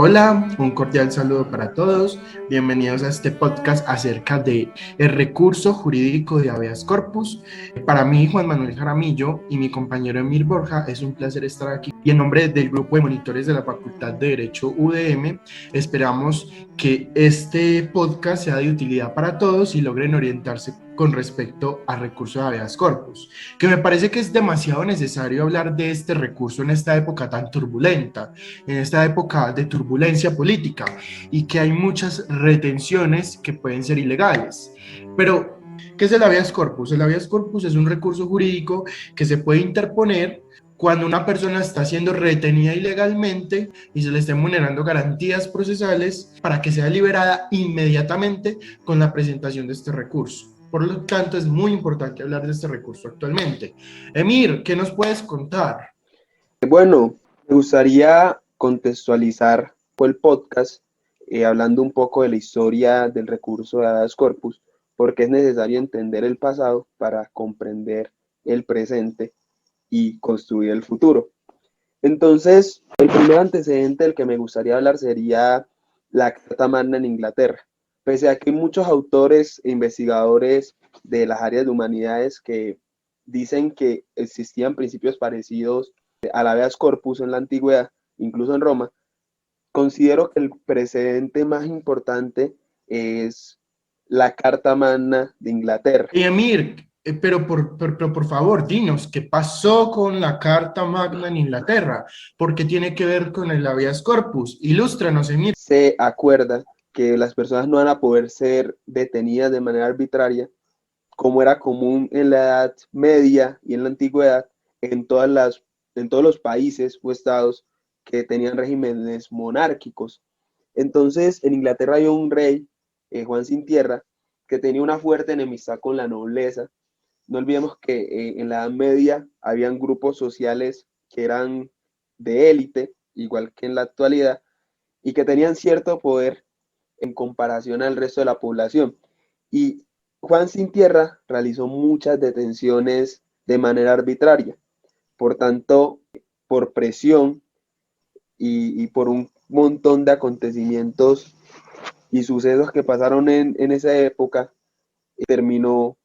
Hola, un cordial saludo para todos. Bienvenidos a este podcast acerca de el recurso jurídico de habeas corpus. Para mí, Juan Manuel Jaramillo y mi compañero Emir Borja, es un placer estar aquí. Y en nombre del grupo de monitores de la Facultad de Derecho UDM, esperamos que este podcast sea de utilidad para todos y logren orientarse con respecto al recurso de habeas corpus, que me parece que es demasiado necesario hablar de este recurso en esta época tan turbulenta, en esta época de turbulencia política, y que hay muchas retenciones que pueden ser ilegales. Pero, ¿qué es el habeas corpus? El habeas corpus es un recurso jurídico que se puede interponer cuando una persona está siendo retenida ilegalmente y se le estén vulnerando garantías procesales para que sea liberada inmediatamente con la presentación de este recurso. Por lo tanto, es muy importante hablar de este recurso actualmente. Emir, ¿qué nos puedes contar? Bueno, me gustaría contextualizar el podcast hablando un poco de la historia del recurso de habeas corpus, porque es necesario entender el pasado para comprender el presente y construir el futuro. Entonces, el primer antecedente del que me gustaría hablar sería la Carta Magna en Inglaterra. Pese a que hay muchos autores e investigadores de las áreas de humanidades que dicen que existían principios parecidos al habeas corpus en la antigüedad, incluso en Roma, considero que el precedente más importante es la Carta Magna de Inglaterra. Emir, pero por favor, dinos, ¿qué pasó con la Carta Magna en Inglaterra? ¿Por qué tiene que ver con el habeas corpus? Ilústranos, Emir. Se acuerda que las personas no van a poder ser detenidas de manera arbitraria, como era común en la Edad Media y en la Antigüedad, en, en todos los países o estados que tenían regímenes monárquicos. Entonces, en Inglaterra había un rey, Juan Sin Tierra, que tenía una fuerte enemistad con la nobleza. No olvidemos que en la Edad Media habían grupos sociales que eran de élite, igual que en la actualidad, y que tenían cierto poder en comparación al resto de la población. Y Juan Sin Tierra realizó muchas detenciones de manera arbitraria. Por tanto, por presión y por un montón de acontecimientos y sucesos que pasaron en esa época, terminó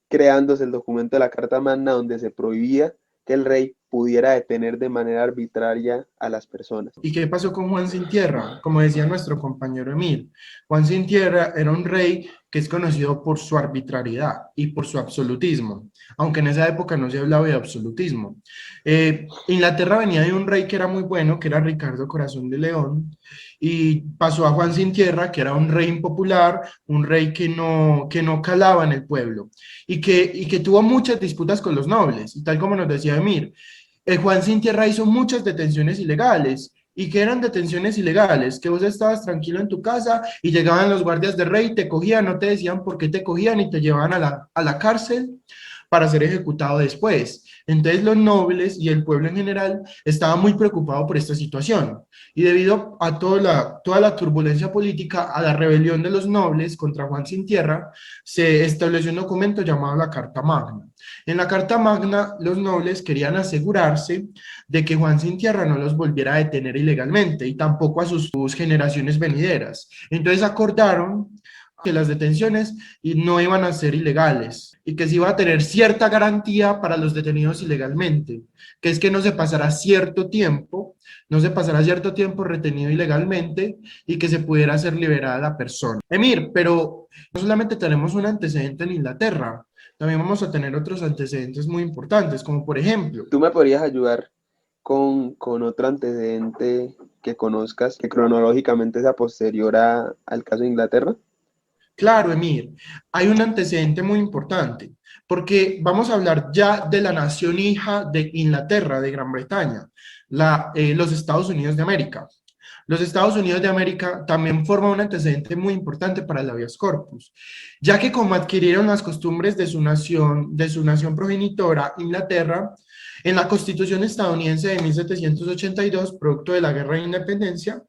creándose el documento de la Carta Magna donde se prohibía que el rey pudiera detener de manera arbitraria a las personas. ¿Y qué pasó con Juan Sin Tierra? Como decía nuestro compañero Emil, Juan Sin Tierra era un rey que es conocido por su arbitrariedad y por su absolutismo, aunque en esa época no se hablaba de absolutismo. Inglaterra venía de un rey que era muy bueno, que era Ricardo Corazón de León, y pasó a Juan Sin Tierra, que era un rey impopular, un rey que no calaba en el pueblo, y que tuvo muchas disputas con los nobles, y tal como nos decía Emir, el Juan Sin Tierra hizo muchas detenciones ilegales. ¿Y qué eran detenciones ilegales? Que vos estabas tranquilo en tu casa y llegaban los guardias de rey, te cogían, no te decían por qué te cogían y te llevaban a la cárcel para ser ejecutado después. Entonces los nobles y el pueblo en general estaban muy preocupados por esta situación. Y debido a toda la turbulencia política, a la rebelión de los nobles contra Juan Sin Tierra, se estableció un documento llamado la Carta Magna. En la Carta Magna, los nobles querían asegurarse de que Juan Sin Tierra no los volviera a detener ilegalmente y tampoco a sus generaciones venideras. Entonces acordaron que las detenciones no iban a ser ilegales y que se iba a tener cierta garantía para los detenidos ilegalmente, que es que no se pasará cierto tiempo, no se pasará cierto tiempo retenido ilegalmente y que se pudiera ser liberada la persona. Emir, pero no solamente tenemos un antecedente en Inglaterra, también vamos a tener otros antecedentes muy importantes, como por ejemplo, ¿Tú me podrías ayudar con otro antecedente que conozcas, que cronológicamente sea posterior al caso de Inglaterra? claro, Emir, hay un antecedente muy importante, porque vamos a hablar ya de la nación hija de Inglaterra, de Gran Bretaña, los Estados Unidos de América. Los Estados Unidos de América también forman un antecedente muy importante para el habeas corpus, ya que como adquirieron las costumbres de su nación progenitora, Inglaterra, en la Constitución estadounidense de 1782, producto de la Guerra de Independencia,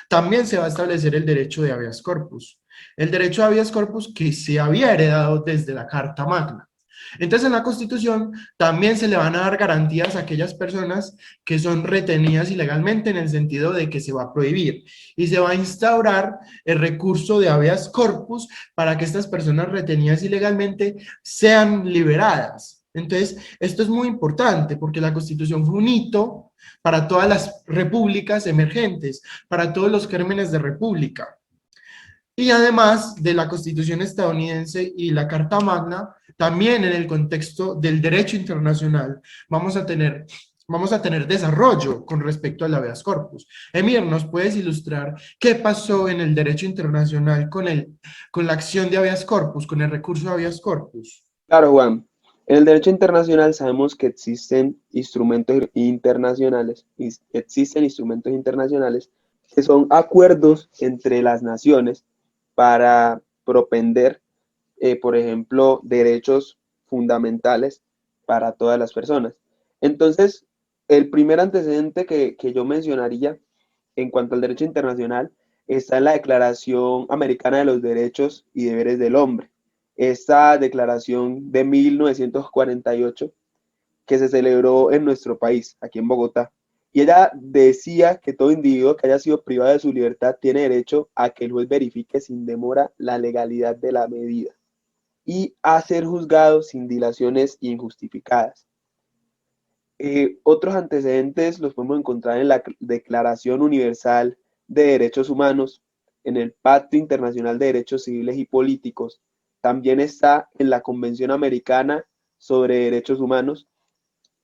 también se va a establecer el derecho de habeas corpus. El derecho de habeas corpus que se había heredado desde la Carta Magna. Entonces, en la Constitución también se le van a dar garantías a aquellas personas que son retenidas ilegalmente en el sentido de que se va a prohibir y se va a instaurar el recurso de habeas corpus para que estas personas retenidas ilegalmente sean liberadas. Entonces, esto es muy importante porque la Constitución fue un hito para todas las repúblicas emergentes, para todos los gérmenes de república. Y además de la Constitución estadounidense y la Carta Magna, también en el contexto del derecho internacional vamos a tener desarrollo con respecto al habeas corpus. Emir, ¿nos puedes ilustrar qué pasó en el derecho internacional con la acción de habeas corpus, con el recurso de habeas corpus? Claro, Juan. En el derecho internacional sabemos que existen instrumentos internacionales que son acuerdos entre las naciones para propender, por ejemplo, derechos fundamentales para todas las personas. Entonces, el primer antecedente que yo mencionaría en cuanto al derecho internacional está en la Declaración Americana de los Derechos y Deberes del Hombre. Esta declaración de 1948 que se celebró en nuestro país, aquí en Bogotá. Y ella decía que todo individuo que haya sido privado de su libertad tiene derecho a que el juez verifique sin demora la legalidad de la medida y a ser juzgado sin dilaciones injustificadas. Otros antecedentes los podemos encontrar en la Declaración Universal de Derechos Humanos, en el Pacto Internacional de Derechos Civiles y Políticos, también está en la Convención Americana sobre Derechos Humanos,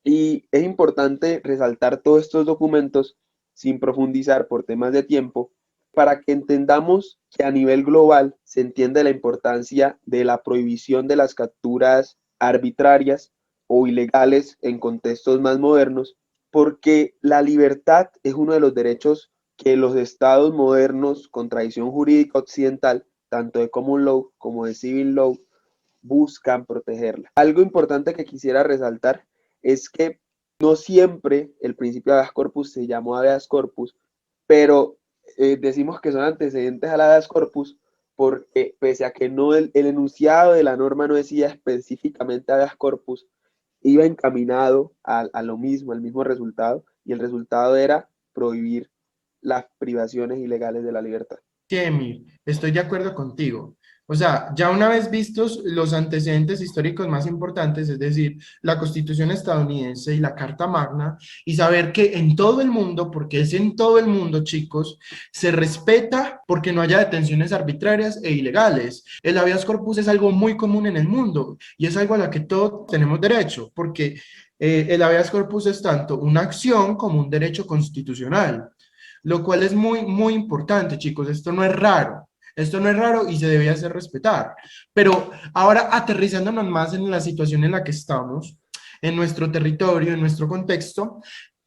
y es importante resaltar todos estos documentos sin profundizar por temas de tiempo, para que entendamos que a nivel global se entiende la importancia de la prohibición de las capturas arbitrarias o ilegales en contextos más modernos, porque la libertad es uno de los derechos que los estados modernos con tradición jurídica occidental, tanto de common law como de civil law, buscan protegerla. Algo importante que quisiera resaltar es que no siempre el principio de habeas corpus se llamó habeas corpus, pero decimos que son antecedentes al habeas corpus porque pese a que no el enunciado de la norma no decía específicamente habeas corpus, iba encaminado a lo mismo, al mismo resultado, y el resultado era prohibir las privaciones ilegales de la libertad. Sí, Emil, estoy de acuerdo contigo. O sea, ya una vez vistos los antecedentes históricos más importantes, es decir, la Constitución estadounidense y la Carta Magna, y saber que en todo el mundo, porque es en todo el mundo, chicos, se respeta porque no haya detenciones arbitrarias e ilegales. El habeas corpus es algo muy común en el mundo y es algo a la que todos tenemos derecho, porque el habeas corpus es tanto una acción como un derecho constitucional, lo cual es muy, muy importante, chicos. Esto no es raro. Esto no es raro y se debe hacer respetar. Pero ahora aterrizándonos más en la situación en la que estamos, en nuestro territorio, en nuestro contexto,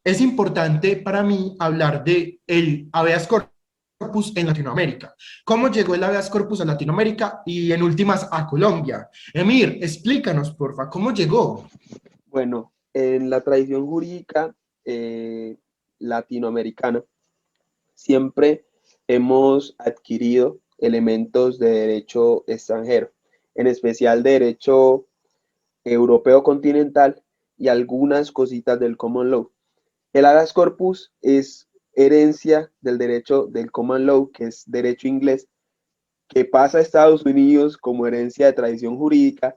es importante para mí hablar de el habeas corpus en Latinoamérica. ¿Cómo llegó el habeas corpus a Latinoamérica y en últimas a Colombia? Emir, explícanos, porfa, ¿cómo llegó? Bueno, en la tradición jurídica eh, latinoamericana, siempre hemos adquirido elementos de derecho extranjero, en especial de derecho europeo continental y algunas cositas del common law. El habeas corpus es herencia del derecho del common law, que es derecho inglés, que pasa a Estados Unidos como herencia de tradición jurídica,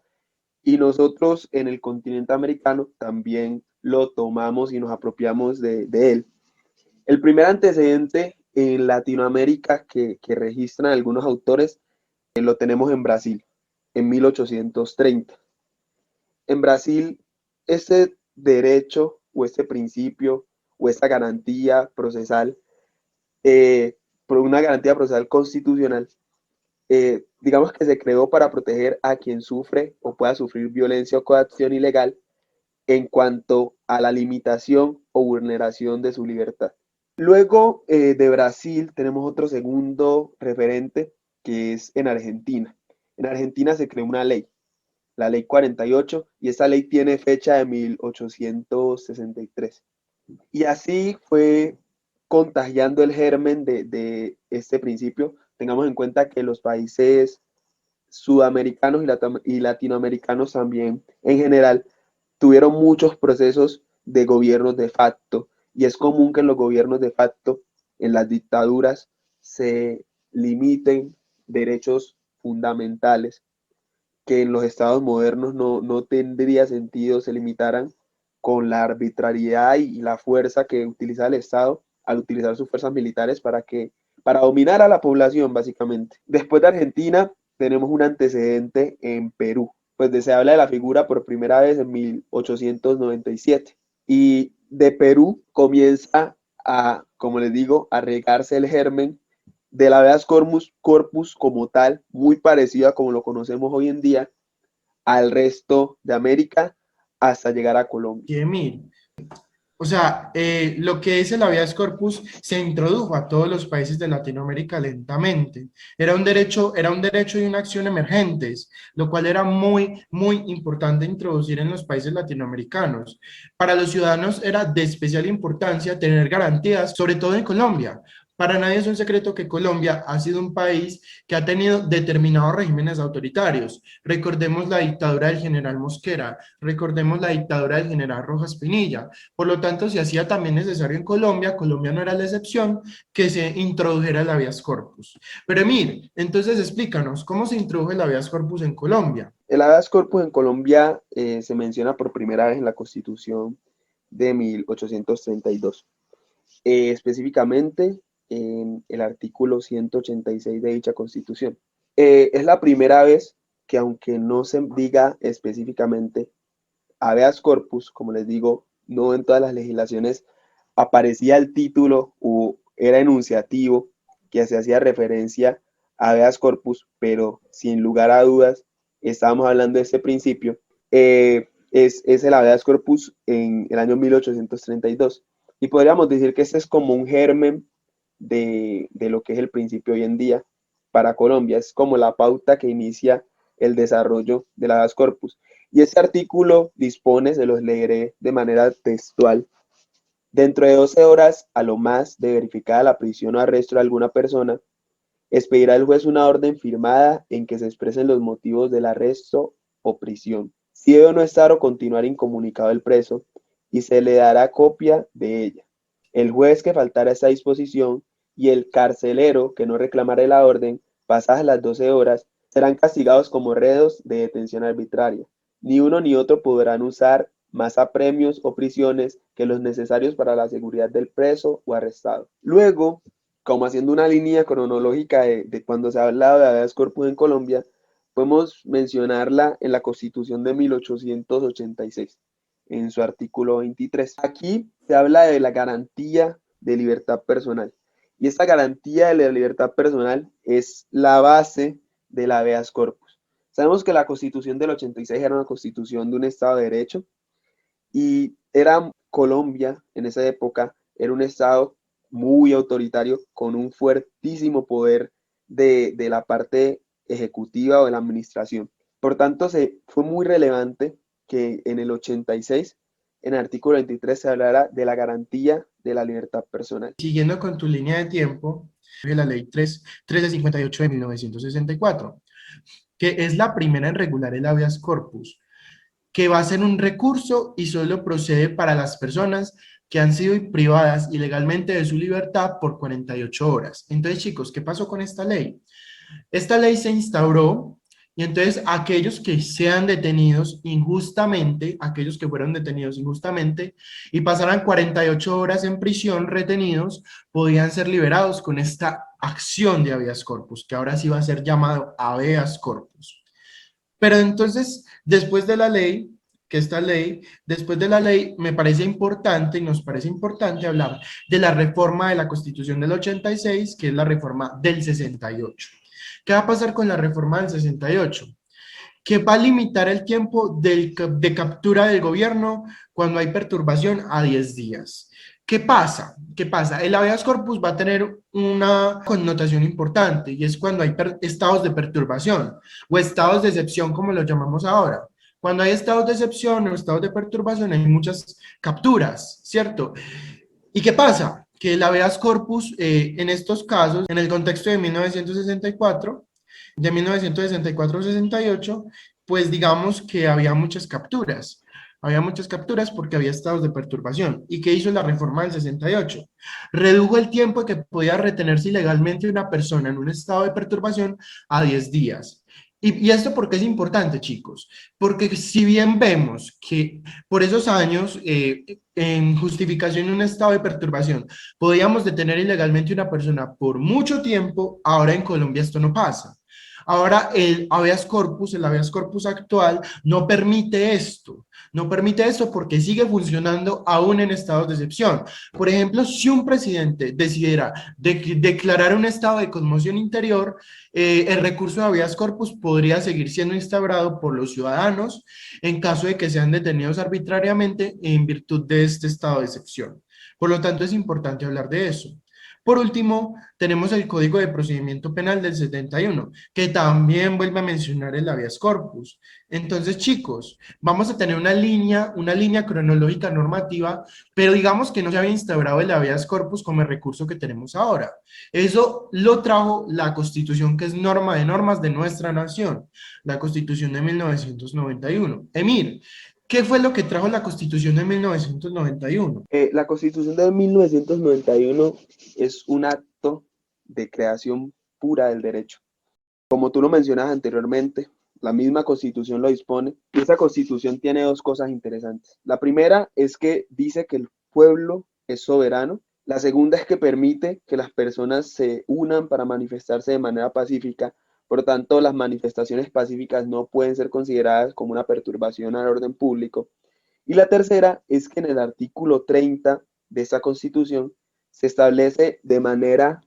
y nosotros en el continente americano también lo tomamos y nos apropiamos de él. El primer antecedente en Latinoamérica que registran algunos autores lo tenemos en Brasil, en 1830. En Brasil, ese derecho o ese principio o esa garantía procesal, por una garantía procesal constitucional, digamos que se creó para proteger a quien sufre o pueda sufrir violencia o coacción ilegal en cuanto a la limitación o vulneración de su libertad. Luego de Brasil tenemos otro segundo referente que es en Argentina. En Argentina se creó una ley, la ley 48, y esa ley tiene fecha de 1863. Y así fue contagiando el germen de este principio. Tengamos en cuenta que los países sudamericanos y latinoamericanos también en general tuvieron muchos procesos de gobiernos de facto, y es común que en los gobiernos de facto, en las dictaduras, se limiten derechos fundamentales que en los estados modernos no tendría sentido se limitaran con la arbitrariedad y la fuerza que utiliza el Estado al utilizar sus fuerzas militares para dominar a la población, básicamente. Después de Argentina, tenemos un antecedente en Perú, pues se habla de la figura por primera vez en 1897. Y de Perú comienza a, como les digo, a regarse el germen del habeas corpus como tal, muy parecido a como lo conocemos hoy en día, al resto de América hasta llegar a Colombia. Y Emil, o sea, lo que es el habeas corpus se introdujo a todos los países de Latinoamérica lentamente. Era un derecho y una acción emergentes, lo cual era muy, muy importante introducir en los países latinoamericanos. Para los ciudadanos era de especial importancia tener garantías, sobre todo en Colombia. Para nadie es un secreto que Colombia ha sido un país que ha tenido determinados regímenes autoritarios. Recordemos la dictadura del general Mosquera, recordemos la dictadura del general Rojas Pinilla. Por lo tanto, se hacía también necesario en Colombia, Colombia no era la excepción, que se introdujera el habeas corpus. Pero Emil, entonces explícanos, ¿cómo se introdujo el habeas corpus en Colombia? El habeas corpus en Colombia se menciona por primera vez en la Constitución de 1832, específicamente en el artículo 186 de dicha Constitución. Es la primera vez que, aunque no se diga específicamente habeas corpus, como les digo, no en todas las legislaciones aparecía el título o era enunciativo que se hacía referencia a habeas corpus, pero sin lugar a dudas estábamos hablando de este principio, es el habeas corpus en el año 1832. Y podríamos decir que este es como un germen de lo que es el principio hoy en día para Colombia, es como la pauta que inicia el desarrollo del habeas corpus. Y este artículo dispone, se los leeré de manera textual: dentro de 12 horas, a lo más, de verificada la prisión o arresto de alguna persona, expedirá el juez una orden firmada en que se expresen los motivos del arresto o prisión, si debe o no estar o continuar incomunicado el preso, y se le dará copia de ella. El juez que faltara a esta disposición y el carcelero que no reclamare la orden, pasadas las 12 horas, serán castigados como reos de detención arbitraria. Ni uno ni otro podrán usar más apremios o prisiones que los necesarios para la seguridad del preso o arrestado. Luego, como haciendo una línea cronológica de cuando se ha hablado de habeas corpus en Colombia, podemos mencionarla en la Constitución de 1886, en su artículo 23. Aquí se habla de la garantía de libertad personal. Y esta garantía de la libertad personal es la base del habeas corpus. Sabemos que la Constitución del 86 era una constitución de un Estado de Derecho, y era Colombia en esa época, era un Estado muy autoritario con un fuertísimo poder de la parte ejecutiva o de la administración. Por tanto, fue muy relevante que en el 86, en el artículo 23, se hablara de la garantía de la libertad personal. Siguiendo con tu línea de tiempo, la ley 1358 de 1964, que es la primera en regular el habeas corpus, que va a ser un recurso y solo procede para las personas que han sido privadas ilegalmente de su libertad por 48 horas. Entonces, chicos, ¿qué pasó con esta ley? Esta ley se instauró y entonces aquellos que sean detenidos injustamente, aquellos que fueron detenidos injustamente y pasaran 48 horas en prisión retenidos, podían ser liberados con esta acción de habeas corpus, que ahora sí va a ser llamado habeas corpus. Pero entonces, después de la ley, después de la ley, me parece importante y nos parece importante hablar de la reforma de la Constitución del 86, que es la reforma del 68. ¿Qué va a pasar con la reforma del 68? Que va a limitar el tiempo de captura del gobierno cuando hay perturbación a 10 días. ¿Qué pasa? ¿Qué pasa? El habeas corpus va a tener una connotación importante y es cuando hay estados de perturbación o estados de excepción, como lo llamamos ahora. Cuando hay estados de excepción o estados de perturbación hay muchas capturas, ¿cierto? ¿Y qué pasa? Que el habeas corpus en estos casos, en el contexto de 1964, De 1964 a 68, pues digamos que había muchas capturas. Había muchas capturas porque había estados de perturbación. ¿Y qué hizo la reforma del 68? Redujo el tiempo que podía retenerse ilegalmente una persona en un estado de perturbación a 10 días. Y esto porque es importante, chicos, porque si bien vemos que por esos años, en justificación de un estado de perturbación, podíamos detener ilegalmente una persona por mucho tiempo, ahora en Colombia esto no pasa. Ahora el habeas corpus actual no permite esto. No permite esto porque sigue funcionando aún en estados de excepción. Por ejemplo, si un presidente decidiera declarar un estado de conmoción interior, el recurso de habeas corpus podría seguir siendo instaurado por los ciudadanos en caso de que sean detenidos arbitrariamente en virtud de este estado de excepción. Por lo tanto, es importante hablar de eso. Por último, tenemos el Código de Procedimiento Penal del 71, que también vuelve a mencionar el habeas corpus. Entonces, chicos, vamos a tener una línea cronológica normativa, pero digamos que no se había instaurado el habeas corpus como el recurso que tenemos ahora. Eso lo trajo la Constitución, que es norma de normas de nuestra nación, la Constitución de 1991. Emir, ¿qué fue lo que trajo la Constitución de 1991? La Constitución de 1991 es un acto de creación pura del derecho. Como tú lo mencionas anteriormente, la misma Constitución lo dispone. Y esa Constitución tiene dos cosas interesantes. La primera es que dice que el pueblo es soberano. La segunda es que permite que las personas se unan para manifestarse de manera pacífica. Por tanto, las manifestaciones pacíficas no pueden ser consideradas como una perturbación al orden público. Y la tercera es que en el artículo 30 de esta Constitución se establece de manera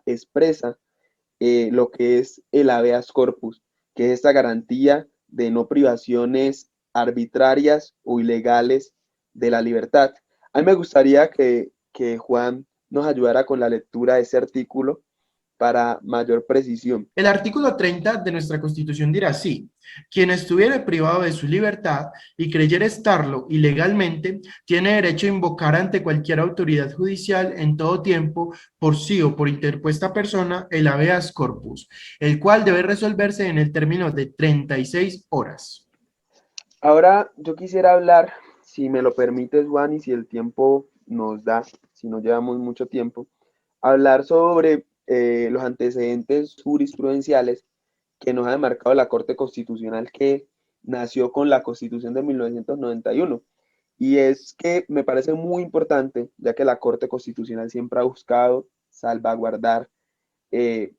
expresa lo que es el habeas corpus, que es esta garantía de no privaciones arbitrarias o ilegales de la libertad. A mí me gustaría que Juan nos ayudara con la lectura de ese artículo para mayor precisión. El artículo 30 de nuestra Constitución dirá así: quien estuviere privado de su libertad y creyere estarlo ilegalmente, tiene derecho a invocar ante cualquier autoridad judicial en todo tiempo, por sí o por interpuesta persona, el habeas corpus, el cual debe resolverse en el término de 36 horas. Ahora yo quisiera hablar, si me lo permites, Juan, y si el tiempo nos da, si no llevamos mucho tiempo, hablar sobre los antecedentes jurisprudenciales que nos ha demarcado la Corte Constitucional que nació con la Constitución de 1991. Y es que me parece muy importante, ya que la Corte Constitucional siempre ha buscado salvaguardar eh,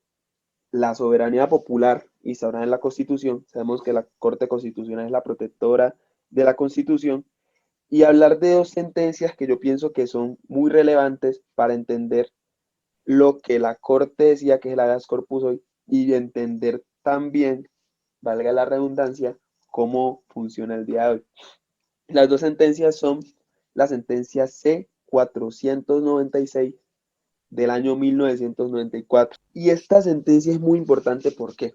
la soberanía popular instaurada en la Constitución. Sabemos que la Corte Constitucional es la protectora de la Constitución. Y hablar de dos sentencias que yo pienso que son muy relevantes para entender lo que la Corte decía que es el habeas corpus hoy y entender también, valga la redundancia, cómo funciona el día de hoy. Las dos sentencias son la sentencia C-496 del año 1994. Y esta sentencia es muy importante porque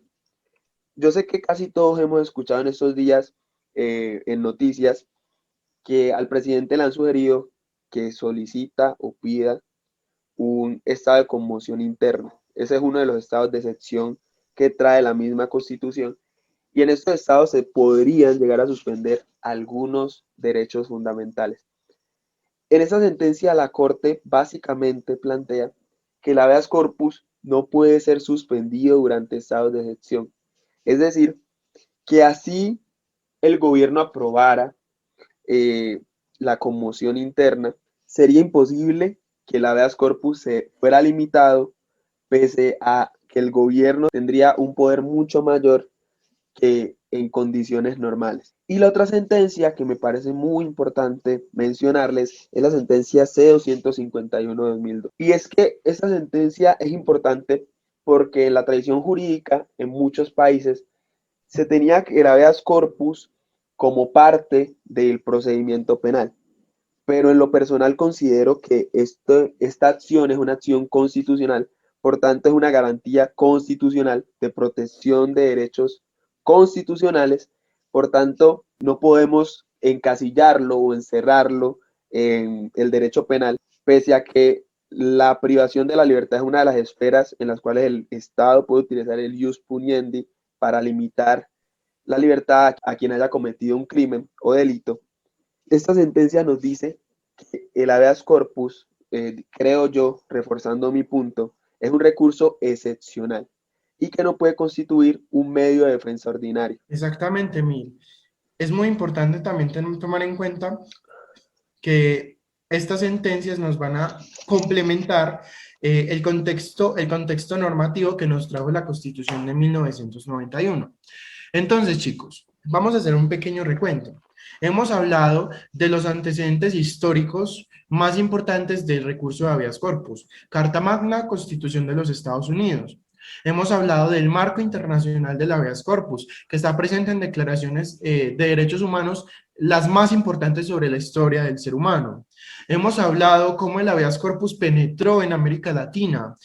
yo sé que casi todos hemos escuchado en estos días en noticias que al presidente le han sugerido que solicita o pida un estado de conmoción interna. Ese es uno de los estados de excepción que trae la misma Constitución. Y en estos estados se podrían llegar a suspender algunos derechos fundamentales. En esta sentencia la Corte básicamente plantea que el habeas corpus no puede ser suspendido durante estados de excepción. Es decir, que así el gobierno aprobara eh, la conmoción interna, sería imposible que el habeas corpus se fuera limitado, pese a que el gobierno tendría un poder mucho mayor que en condiciones normales. Y la otra sentencia que me parece muy importante mencionarles es la sentencia C-251 de 2002. Y es que esta sentencia es importante porque en la tradición jurídica en muchos países se tenía que el habeas corpus como parte del procedimiento penal. Pero en lo personal considero que esta acción es una acción constitucional, por tanto es una garantía constitucional de protección de derechos constitucionales, por tanto no podemos encasillarlo o encerrarlo en el derecho penal, pese a que la privación de la libertad es una de las esferas en las cuales el Estado puede utilizar el ius puniendi para limitar la libertad a quien haya cometido un crimen o delito. Esta sentencia nos dice que el habeas corpus, creo yo, reforzando mi punto, es un recurso excepcional y que no puede constituir un medio de defensa ordinario. Exactamente, Emil. Es muy importante también tomar en cuenta que estas sentencias nos van a complementar el contexto normativo que nos trajo la Constitución de 1991. Entonces, chicos, vamos a hacer un pequeño recuento. Hemos hablado de los antecedentes históricos más importantes del recurso de habeas corpus, Carta Magna, Constitución de los Estados Unidos. Hemos hablado del marco internacional del habeas corpus, que está presente en declaraciones de derechos humanos las más importantes sobre la historia del ser humano. Hemos hablado cómo el habeas corpus penetró en América Latina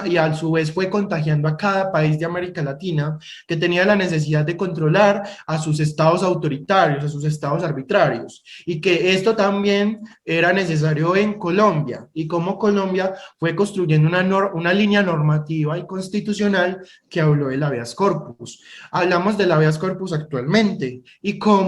y a su vez fue contagiando a cada país de América Latina que tenía la necesidad de controlar a sus estados autoritarios, a sus estados arbitrarios, y que esto también era necesario en Colombia, y cómo Colombia fue construyendo una línea normativa y constitucional que habló del habeas corpus. Hablamos del habeas corpus actualmente y cómo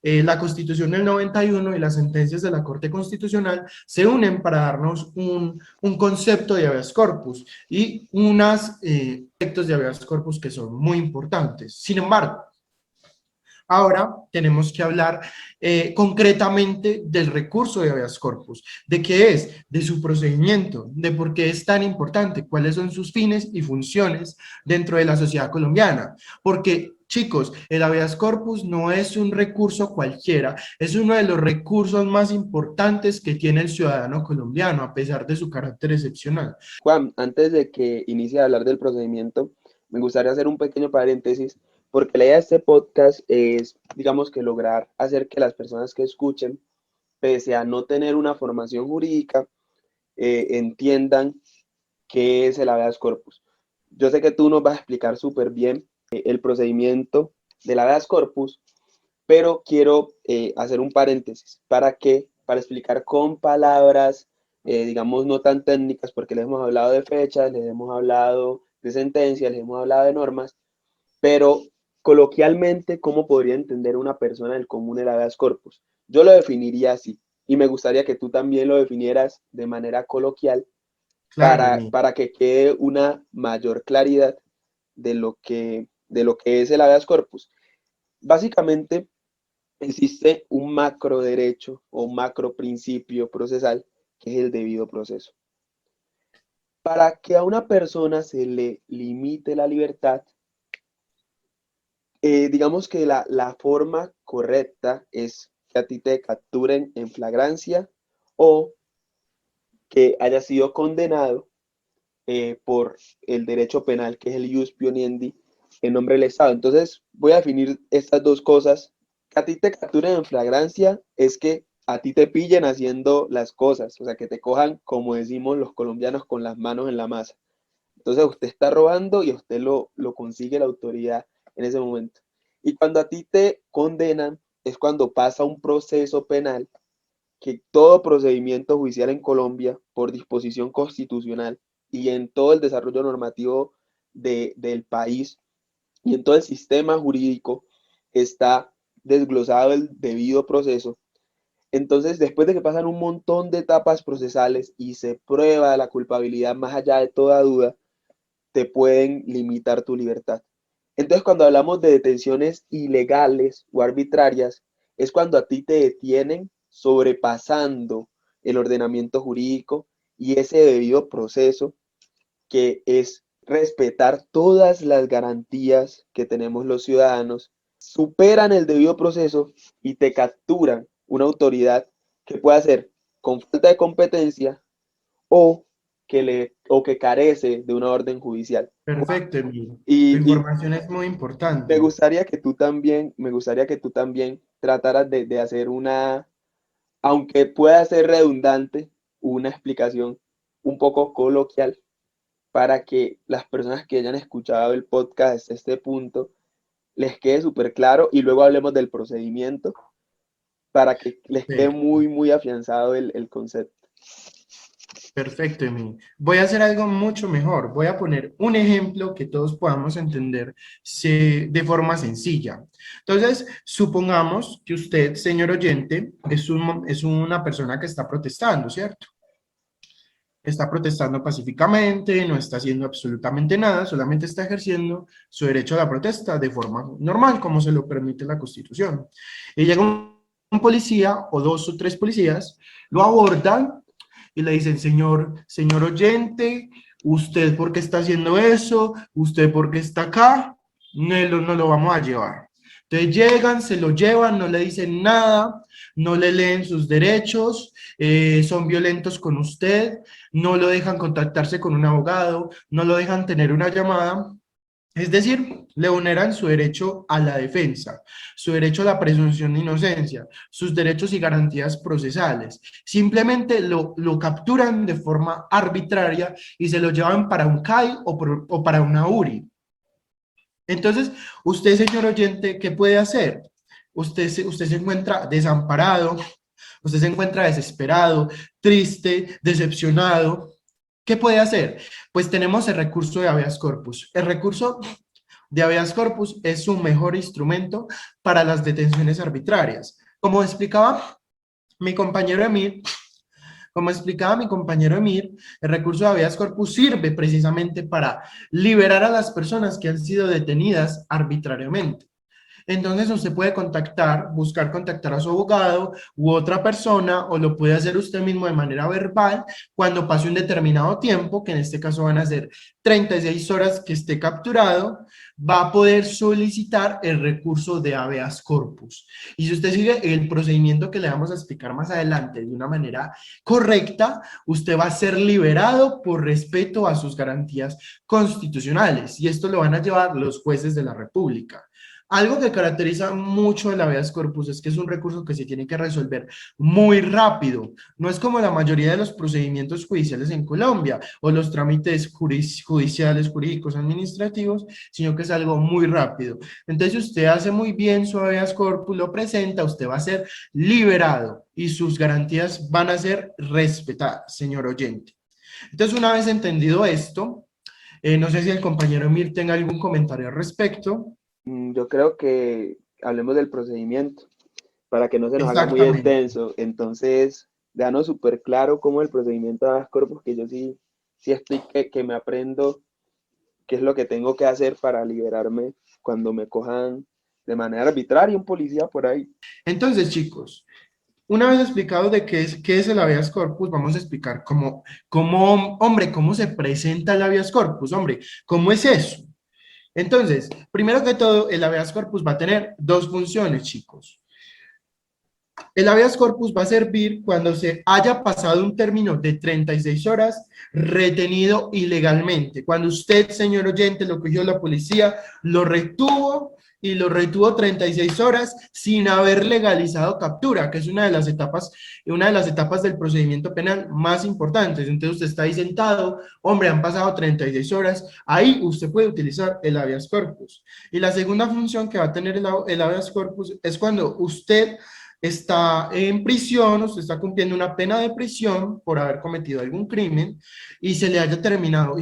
la Constitución del 91 y las sentencias de la Corte Constitucional se unen para darnos un concepto de habeas corpus y unos aspectos de habeas corpus que son muy importantes. Sin embargo, ahora tenemos que hablar concretamente del recurso de habeas corpus, de qué es, de su procedimiento, de por qué es tan importante, cuáles son sus fines y funciones dentro de la sociedad colombiana. Porque, chicos, el habeas corpus no es un recurso cualquiera, es uno de los recursos más importantes que tiene el ciudadano colombiano, a pesar de su carácter excepcional. Juan, antes de que inicie a hablar del procedimiento, me gustaría hacer un pequeño paréntesis, porque la idea de este podcast es, digamos que lograr hacer que las personas que escuchen, pese a no tener una formación jurídica, entiendan qué es el habeas corpus. Yo sé que tú nos vas a explicar súper bien el procedimiento del habeas corpus, pero quiero hacer un paréntesis para explicar con palabras, digamos, no tan técnicas, porque les hemos hablado de fechas, les hemos hablado de sentencias, les hemos hablado de normas, pero coloquialmente, ¿cómo podría entender una persona del común el habeas corpus? Yo lo definiría así, y me gustaría que tú también lo definieras de manera coloquial Claro, Emil. para que quede una mayor claridad de lo que es el habeas corpus. Básicamente, existe un macro derecho o macro principio procesal que es el debido proceso. Para que a una persona se le limite la libertad, digamos que la forma correcta es que a ti te capturen en flagrancia o que haya sido condenado por el derecho penal, que es el ius pioniendi, en nombre del Estado. Entonces, voy a definir estas dos cosas. Que a ti te capturen en flagrancia es que a ti te pillen haciendo las cosas, o sea, que te cojan, como decimos los colombianos, con las manos en la masa. Entonces, usted está robando y usted lo consigue la autoridad en ese momento. Y cuando a ti te condenan, es cuando pasa un proceso penal, que todo procedimiento judicial en Colombia, por disposición constitucional y en todo el desarrollo normativo del país y en todo el sistema jurídico, está desglosado el debido proceso. Entonces, después de que pasan un montón de etapas procesales y se prueba la culpabilidad más allá de toda duda, te pueden limitar tu libertad. Entonces, cuando hablamos de detenciones ilegales o arbitrarias, es cuando a ti te detienen sobrepasando el ordenamiento jurídico y ese debido proceso, que es respetar todas las garantías que tenemos los ciudadanos, superan el debido proceso y te capturan una autoridad que puede ser con falta de competencia o o que carece de una orden judicial. Perfecto, Emil. Tu Y información es muy me importante. gustaría que tú también, me gustaría que tú también trataras de hacer una, aunque pueda ser redundante, una explicación un poco coloquial para que las personas que hayan escuchado el podcast hasta este punto les quede súper claro y luego hablemos del procedimiento para que les quede Perfecto. muy, muy afianzado el concepto. Perfecto, Emi. Voy a hacer algo mucho mejor. Voy a poner un ejemplo que todos podamos entender de forma sencilla. Entonces, supongamos que usted, señor oyente, es una persona que está protestando, ¿cierto? Está protestando pacíficamente, no está haciendo absolutamente nada, solamente está ejerciendo su derecho a la protesta de forma normal, como se lo permite la Constitución. Y llega un policía o dos o tres policías, lo abordan y le dicen, señor oyente, ¿usted por qué está haciendo eso? ¿Usted por qué está acá? No lo vamos a llevar. Entonces llegan, se lo llevan, no le dicen nada, no le leen sus derechos, son violentos con usted, no lo dejan contactarse con un abogado, no lo dejan tener una llamada. Es decir, le vulneran su derecho a la defensa, su derecho a la presunción de inocencia, sus derechos y garantías procesales. Simplemente lo capturan de forma arbitraria y se lo llevan para un CAI o para una URI. Entonces, usted, señor oyente, ¿qué puede hacer? Usted se encuentra desamparado, usted se encuentra desesperado, triste, decepcionado. ¿Qué puede hacer? Pues tenemos el recurso de habeas corpus. El recurso de habeas corpus es su mejor instrumento para las detenciones arbitrarias. Como explicaba mi compañero Emir, el recurso de habeas corpus sirve precisamente para liberar a las personas que han sido detenidas arbitrariamente. Entonces usted puede buscar contactar a su abogado u otra persona, o lo puede hacer usted mismo de manera verbal cuando pase un determinado tiempo, que en este caso van a ser 36 horas que esté capturado, va a poder solicitar el recurso de habeas corpus. Y si usted sigue el procedimiento que le vamos a explicar más adelante de una manera correcta, usted va a ser liberado por respeto a sus garantías constitucionales. Y esto lo van a llevar los jueces de la República. Algo que caracteriza mucho el habeas corpus es que es un recurso que se tiene que resolver muy rápido. No es como la mayoría de los procedimientos judiciales en Colombia o los trámites judiciales, jurídicos, administrativos, sino que es algo muy rápido. Entonces, si usted hace muy bien su habeas corpus, lo presenta, usted va a ser liberado y sus garantías van a ser respetadas, señor oyente. Entonces, una vez entendido esto, no sé si el compañero Emir tenga algún comentario al respecto. Yo creo que hablemos del procedimiento para que no se nos haga muy Exactamente. extenso. Entonces, danos súper claro cómo el procedimiento de habeas corpus, que yo sí estoy que me aprendo qué es lo que tengo que hacer para liberarme cuando me cojan de manera arbitraria un policía por ahí. Entonces, chicos, una vez explicado de qué es el habeas corpus, vamos a explicar hombre, cómo se presenta el habeas corpus, hombre, cómo es eso. Entonces, primero que todo, el habeas corpus va a tener dos funciones, chicos. El habeas corpus va a servir cuando se haya pasado un término de 36 horas retenido ilegalmente. Cuando usted, señor oyente, lo cogió la policía, lo retuvo y lo retuvo 36 horas sin haber legalizado captura, que es una de las etapas del procedimiento penal más importantes. Entonces usted está ahí sentado, hombre, han pasado 36 horas, ahí usted puede utilizar el habeas corpus. Y la segunda función que va a tener el habeas corpus es cuando usted está en prisión, usted está cumpliendo una pena de prisión por haber cometido algún crimen y se le haya terminado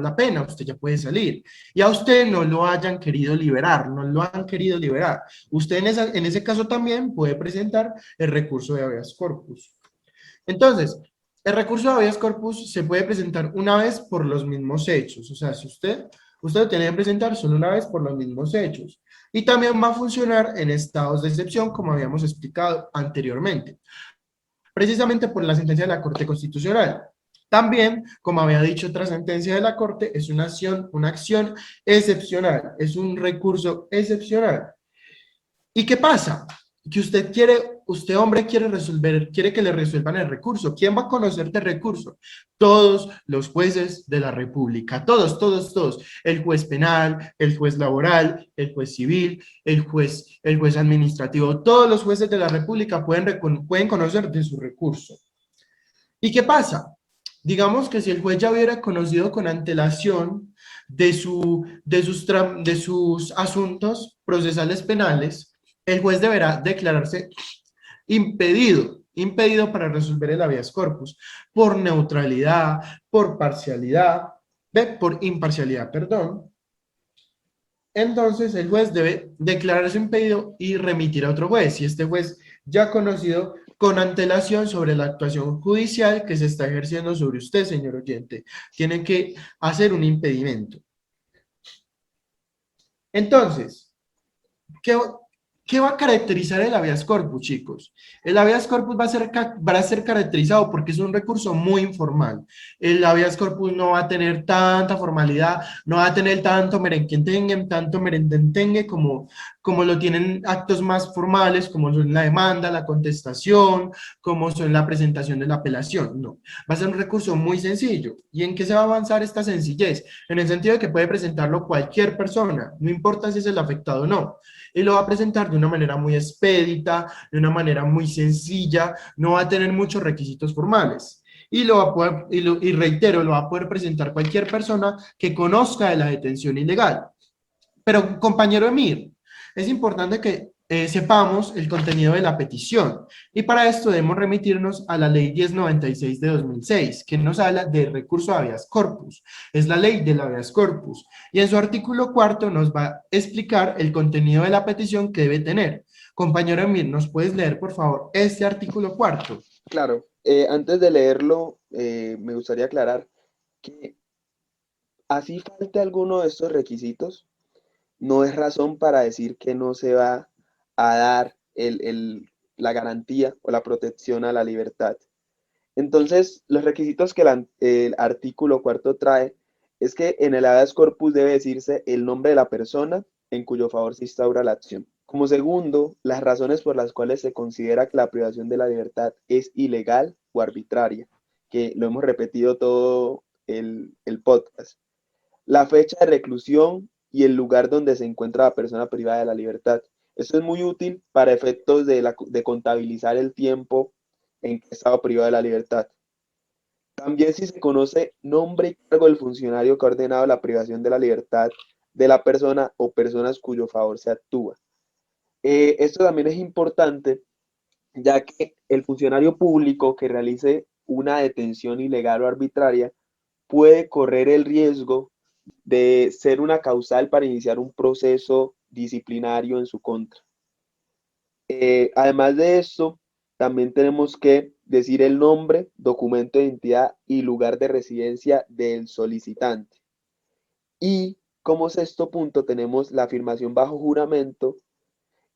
la pena, usted ya puede salir. Y a usted no lo hayan querido liberar, no lo han querido liberar. Usted en ese caso también puede presentar el recurso de habeas corpus. Entonces, el recurso de habeas corpus se puede presentar una vez por los mismos hechos. O sea, si usted lo tiene que presentar solo una vez por los mismos hechos. Y también va a funcionar en estados de excepción, como habíamos explicado anteriormente, precisamente por la sentencia de la Corte Constitucional. También, como había dicho otra sentencia de la Corte, es una acción excepcional, es un recurso excepcional. ¿Y qué pasa? Que usted hombre quiere que le resuelvan el recurso. ¿Quién va a conocer del recurso? Todos los jueces de la República, todos. El juez penal, el juez laboral, el juez civil, el juez administrativo, todos los jueces de la República pueden conocer de su recurso. ¿Y qué pasa? Digamos que si el juez ya hubiera conocido con antelación de sus asuntos procesales penales, el juez deberá declararse impedido impedido para resolver el habeas corpus por neutralidad, por parcialidad, por imparcialidad, perdón. Entonces el juez debe declarar su impedido y remitir a otro juez, y este juez ya conocido con antelación sobre la actuación judicial que se está ejerciendo sobre usted, señor oyente. Tiene que hacer un impedimento. Entonces, ¿qué, ¿qué va a caracterizar el habeas corpus, chicos? El habeas corpus va a ser caracterizado porque es un recurso muy informal. El habeas corpus no va a tener tanta formalidad, no va a tener tanto merenquentengue, tanto merendentengue como lo tienen actos más formales, como son la demanda, la contestación, como son la presentación de la apelación. No, va a ser un recurso muy sencillo. ¿Y en qué se va a avanzar esta sencillez? En el sentido de que puede presentarlo cualquier persona, no importa si es el afectado o no, y lo va a presentar de una manera muy expedita, de una manera muy sencilla, no va a tener muchos requisitos formales. Y, lo va a poder, y reitero, lo va a poder presentar cualquier persona que conozca de la detención ilegal. Pero, compañero Emir, es importante que sepamos el contenido de la petición. Y para esto debemos remitirnos a la ley 1096 de 2006, que nos habla del recurso habeas corpus. Es la ley del habeas corpus. Y en su artículo cuarto nos va a explicar el contenido de la petición que debe tener. Compañero Emir, ¿nos puedes leer, por favor, este artículo cuarto? Claro, antes de leerlo, me gustaría aclarar que así falte alguno de estos requisitos, no es razón para decir que no se va a dar la garantía o la protección a la libertad. Entonces, los requisitos que el artículo cuarto trae es que en el habeas corpus debe decirse el nombre de la persona en cuyo favor se instaura la acción. Como segundo, las razones por las cuales se considera que la privación de la libertad es ilegal o arbitraria, que lo hemos repetido todo el podcast. La fecha de reclusión y el lugar donde se encuentra la persona privada de la libertad. Esto es muy útil para efectos de contabilizar el tiempo en que ha estado privado de la libertad. También si se conoce nombre y cargo del funcionario que ha ordenado la privación de la libertad de la persona o personas cuyo favor se actúa. Esto también es importante, ya que el funcionario público que realice una detención ilegal o arbitraria puede correr el riesgo de ser una causal para iniciar un proceso disciplinario en su contra. Además de esto, también tenemos que decir el nombre, documento de identidad y lugar de residencia del solicitante. Y como sexto punto tenemos la afirmación bajo juramento,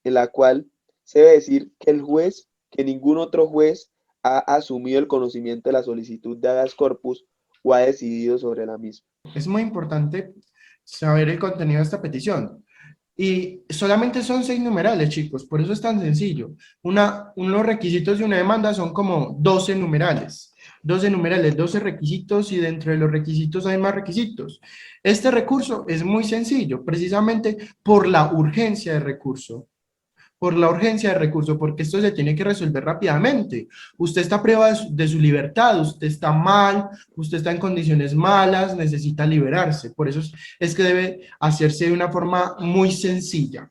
en la cual se debe decir que el juez, que ningún otro juez ha asumido el conocimiento de la solicitud de habeas corpus o ha decidido sobre la misma. Es muy importante saber el contenido de esta petición. Y solamente son 6 numerales, chicos, por eso es tan sencillo. Unos requisitos de una demanda son como 12 numerales. 12 numerales, 12 requisitos y dentro de los requisitos hay más requisitos. Este recurso es muy sencillo, precisamente por la urgencia de recurso. Por la urgencia de recurso, porque esto se tiene que resolver rápidamente. Usted está privado de su libertad, usted está mal, usted está en condiciones malas, necesita liberarse. Por eso es que debe hacerse de una forma muy sencilla.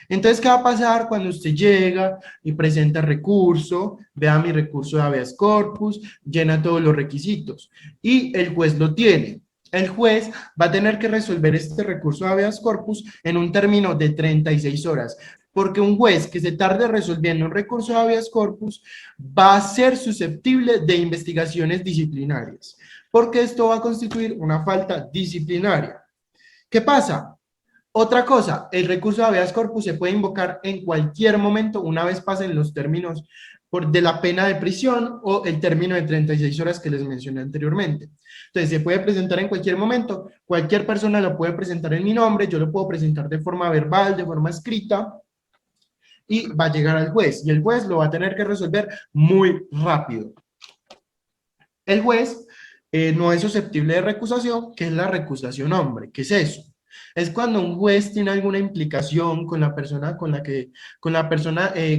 Entonces, ¿qué va a pasar cuando usted llega y presenta recurso? Vea mi recurso de habeas corpus, llena todos los requisitos y el juez lo tiene. El juez va a tener que resolver este recurso de habeas corpus en un término de 36 horas, porque un juez que se tarde resolviendo un recurso de habeas corpus va a ser susceptible de investigaciones disciplinarias, porque esto va a constituir una falta disciplinaria. ¿Qué pasa? Otra cosa, el recurso de habeas corpus se puede invocar en cualquier momento una vez pasen los términos de la pena de prisión o el término de 36 horas que les mencioné anteriormente. Entonces, se puede presentar en cualquier momento, cualquier persona lo puede presentar en mi nombre, yo lo puedo presentar de forma verbal, de forma escrita, y va a llegar al juez, y el juez lo va a tener que resolver muy rápido. El juez no es susceptible de recusación, que es la recusación hombre. ¿Qué es eso? Es cuando un juez tiene alguna implicación con la persona que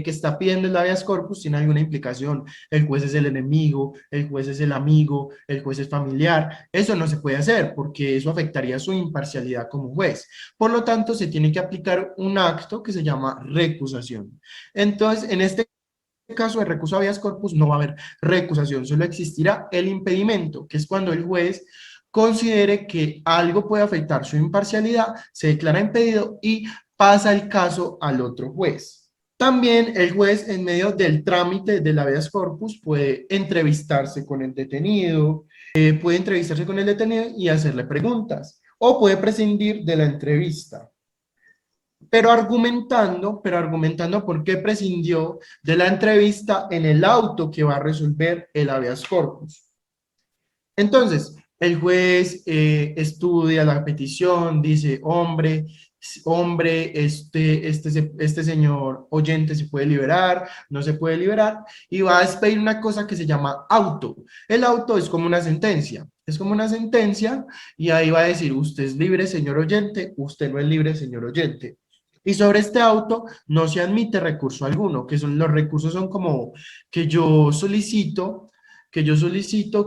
está pidiendo el habeas corpus, tiene alguna implicación. El juez es el enemigo, el juez es el amigo, el juez es familiar. Eso no se puede hacer porque eso afectaría su imparcialidad como juez. Por lo tanto, se tiene que aplicar un acto que se llama recusación. Entonces, en este caso de recurso habeas corpus no va a haber recusación, solo existirá el impedimento, que es cuando el juez considere que algo puede afectar su imparcialidad, se declara impedido y pasa el caso al otro juez. También el juez, en medio del trámite del habeas corpus, puede entrevistarse con el detenido, y hacerle preguntas, o puede prescindir de la entrevista. Pero argumentando por qué prescindió de la entrevista en el auto que va a resolver el habeas corpus. Entonces, el juez estudia la petición, dice, hombre, este señor oyente se puede liberar, no se puede liberar, y va a expedir una cosa que se llama auto. El auto es como una sentencia, y ahí va a decir, usted es libre, señor oyente, usted no es libre, señor oyente. Y sobre este auto no se admite recurso alguno, los recursos son como que yo solicito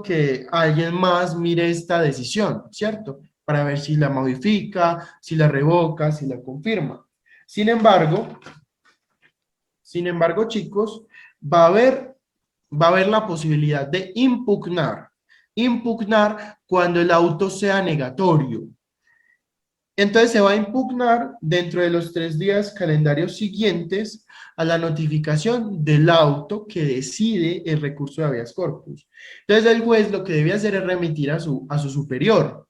que alguien más mire esta decisión, ¿cierto? Para ver si la modifica, si la revoca, si la confirma. Sin embargo, chicos, va a haber la posibilidad de impugnar cuando el auto sea negatorio. Entonces se va a impugnar dentro de los 3 días calendarios siguientes a la notificación del auto que decide el recurso de habeas corpus. Entonces el juez lo que debe hacer es remitir a su superior,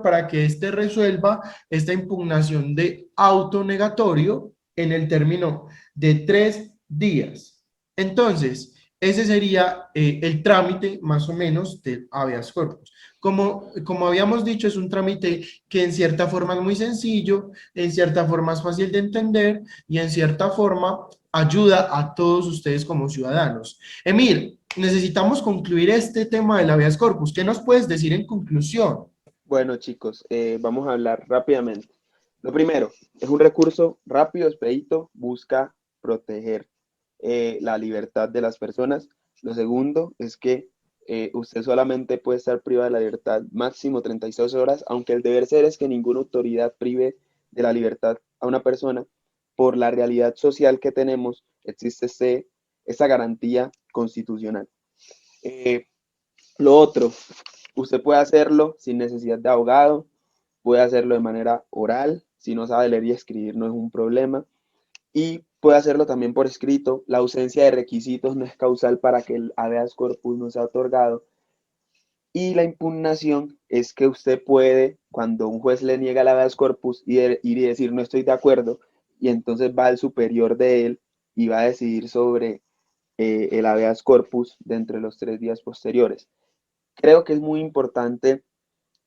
para que éste resuelva esta impugnación de auto negatorio en el término de 3 días. Entonces, ese sería el trámite más o menos del habeas corpus. Como habíamos dicho, es un trámite que en cierta forma es muy sencillo, en cierta forma es fácil de entender y en cierta forma ayuda a todos ustedes como ciudadanos. Emil, necesitamos concluir este tema del habeas corpus. ¿Qué nos puedes decir en conclusión? Bueno, chicos, vamos a hablar rápidamente. Lo primero, es un recurso rápido, expedito, busca proteger la libertad de las personas. Lo segundo es que usted solamente puede estar privado de la libertad máximo 36 horas, aunque el deber ser es que ninguna autoridad prive de la libertad a una persona. Por la realidad social que tenemos, existe esa garantía constitucional. Lo otro, usted puede hacerlo sin necesidad de abogado, puede hacerlo de manera oral, si no sabe leer y escribir no es un problema, y puede hacerlo también por escrito. La ausencia de requisitos no es causal para que el habeas corpus no sea otorgado. Y la impugnación es que usted puede, cuando un juez le niega el habeas corpus, ir y decir no estoy de acuerdo, y entonces va al superior de él y va a decidir sobre el habeas corpus dentro de los 3 días posteriores. Creo que es muy importante,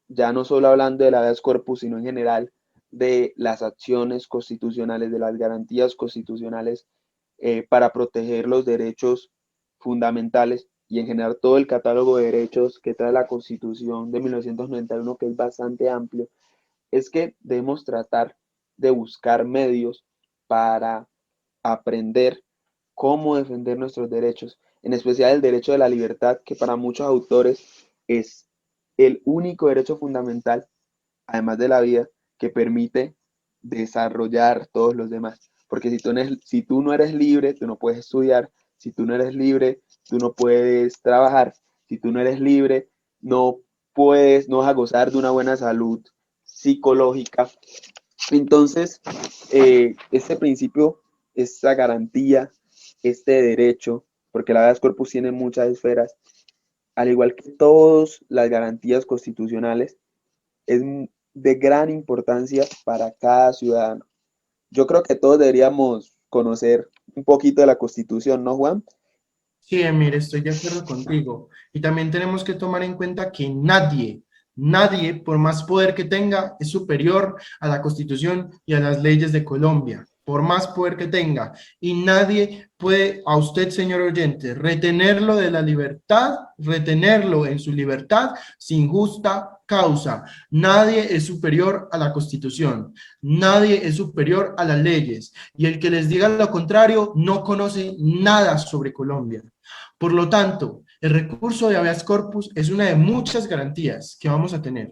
ya no solo hablando del habeas corpus, sino en general, de las acciones constitucionales, de las garantías constitucionales para proteger los derechos fundamentales y en general todo el catálogo de derechos que trae la Constitución de 1991, que es bastante amplio, es que debemos tratar de buscar medios para aprender cómo defender nuestros derechos, en especial el derecho de la libertad, que para muchos autores es el único derecho fundamental, además de la vida, que permite desarrollar todos los demás. Porque si tú no eres libre, tú no puedes estudiar. Si tú no eres libre, tú no puedes trabajar. Si tú no eres libre, no vas a gozar de una buena salud psicológica. Entonces, este principio, esta garantía, este derecho, porque la habeas corpus tiene muchas esferas, al igual que todas las garantías constitucionales, es de gran importancia para cada ciudadano. Yo creo que todos deberíamos conocer un poquito de la Constitución, ¿no, Juan? Sí, Emir, estoy de acuerdo contigo. Y también tenemos que tomar en cuenta que nadie, por más poder que tenga, es superior a la Constitución y a las leyes de Colombia, por más poder que tenga. Y nadie puede, a usted, señor oyente, retenerlo de la libertad, retenerlo en su libertad sin justa causa. Nadie es superior a la Constitución, nadie es superior a las leyes. Y el que les diga lo contrario no conoce nada sobre Colombia. Por lo tanto, el recurso de habeas corpus es una de muchas garantías que vamos a tener.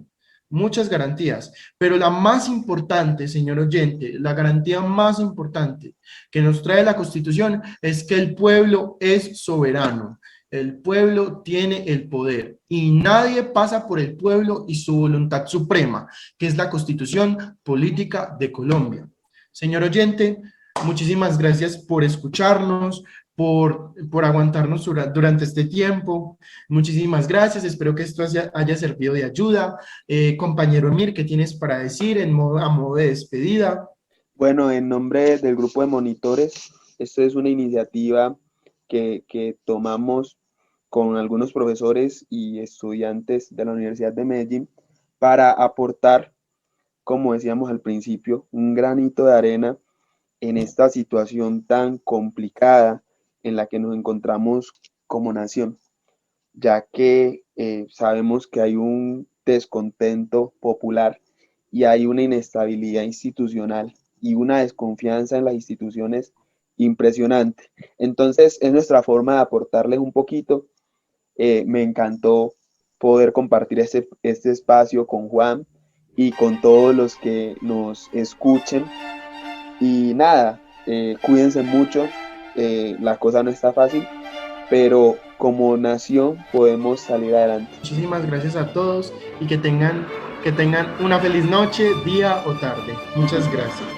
muchas garantías, pero la más importante, señor oyente, la garantía más importante que nos trae la Constitución es que el pueblo es soberano. El pueblo tiene el poder y nadie pasa por el pueblo y su voluntad suprema, que es la Constitución Política de Colombia. Señor oyente, muchísimas gracias por escucharnos, por aguantarnos durante este tiempo. Muchísimas gracias, espero que esto haya servido de ayuda. Compañero Emir, ¿qué tienes para decir a modo de despedida? Bueno, en nombre del grupo de monitores, esta es una iniciativa que tomamos con algunos profesores y estudiantes de la Universidad de Medellín para aportar, como decíamos al principio, un granito de arena en esta situación tan complicada en la que nos encontramos como nación, ya que sabemos que hay un descontento popular y hay una inestabilidad institucional y una desconfianza en las instituciones impresionante. Entonces, es nuestra forma de aportarles un poquito. Me encantó poder compartir este espacio con Juan y con todos los que nos escuchen. Y nada, cuídense mucho, la cosa no está fácil, pero como nación podemos salir adelante. Muchísimas gracias a todos y que tengan una feliz noche, día o tarde. Muchas gracias.